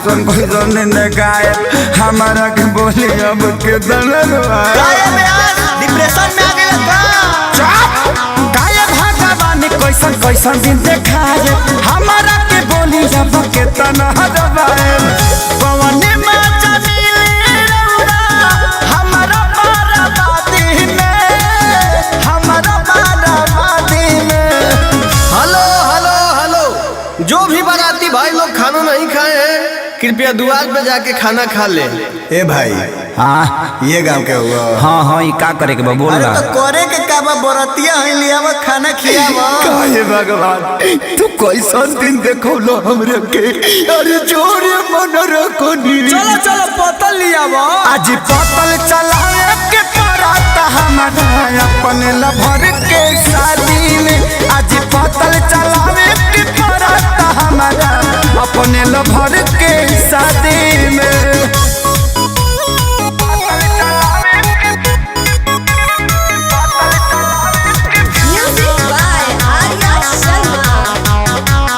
कैसन कैसन गाय हमारा के बोली अब के डिप्रेशन में आ गए गाय भगवान कैसन कैसन दिन देखाए हमारा के बोली अब के तना दबाए पवन माचा मिले रौरा हमारा बाराबादी में हेलो हेलो हेलो जो भी बाराती भाई लोग खाना नहीं खाए हैं कृपया द्वार पे जाके खाना खा ले। ए भाई हाँ ये गांव के हुआ हाँ हाँ ये का करे के बा बोल अरे तो करे के का बा बरतिया है लियावा खाना खियावा काहे भगवान तू कैसन दिन देखौलो हमरे के अरे जोरे मन रखो नी चलो चलो पतल लियावा आज पतल चलावे के पराता हमारा अपने लभर के शादी में आज पतल चलावे के पराता हमारा अपने लभर के शादी में Music by Arya Sharma.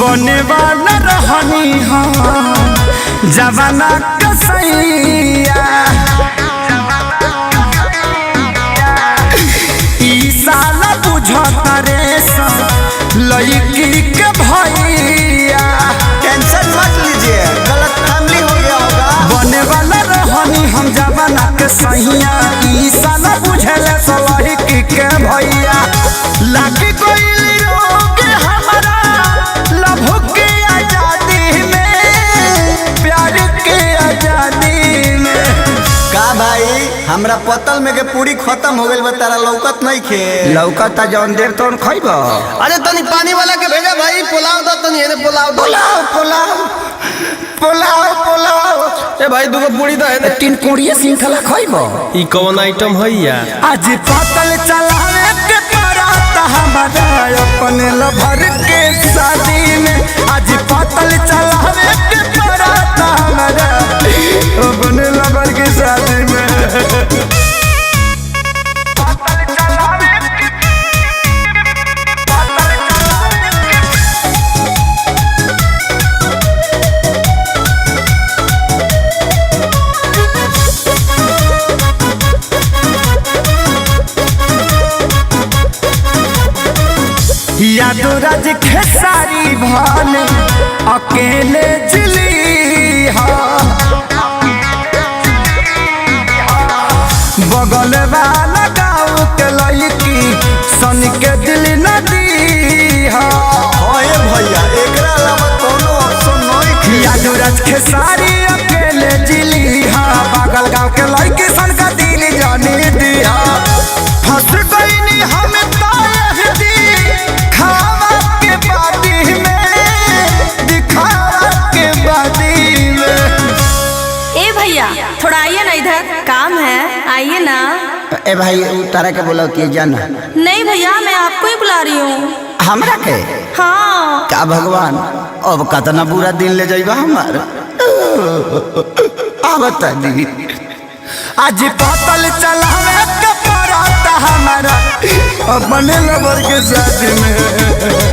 बने वाला रहनी हाँ जवाना कसैया ई साला बुझता रे लड़की के भैया टेंशन मत लीजिए गलत फैमिली हो गया होगा बने वाला रहनी हम जवाना के सैया ई साला बुझले लड़की के भैया लागी कोई रोग हमारा लभ के आजादी में प्यार के आजादी में का भाई हमरा पतल में के पूरी खत्म हो गइल बा तारा लौकत नहीं खे लौकता जौन देर तौन खइबो अरे तनी पानी वाला के भेजा भाई पुलाव दो तनी एने पुलाव दो पुलाव पुलाव पुलाव पुलाव ए भाई दूगो पूरी दो एने तीन कोड़िए सिंखला खइबो ई कौन आइटम है यार आज पतल चलावे के पराता हमारा अपने लभर के शादी में आज पतल चलावे के पराता हमारा अपने लभर के शादी में यादो राज खेसारी भाने अकेले जिली बगल वाला गाँव के लड़की सन के दिल नदी ओए भैया एकरा अलावा कोनो ऑप्शन नहीं खे यादो राज खेसारी अकेले जिली बगल गाँव के लड़की सन का दिल जानी दिया फंस गई हम तायहदी खावा के बादी में दिखावा के बादी में ए भैया थोड़ा आइए ना इधर काम है आइए ना। ए भाई तारा के बोला कि जाना नहीं भैया मैं आपको ही बुला रही हूँ। हमरा के हाँ का भगवान अब कतना बुरा दिन ले जाइबा हमार आवता दी आज पतल चलावे के पराता हमारा अपने लबर के साथ में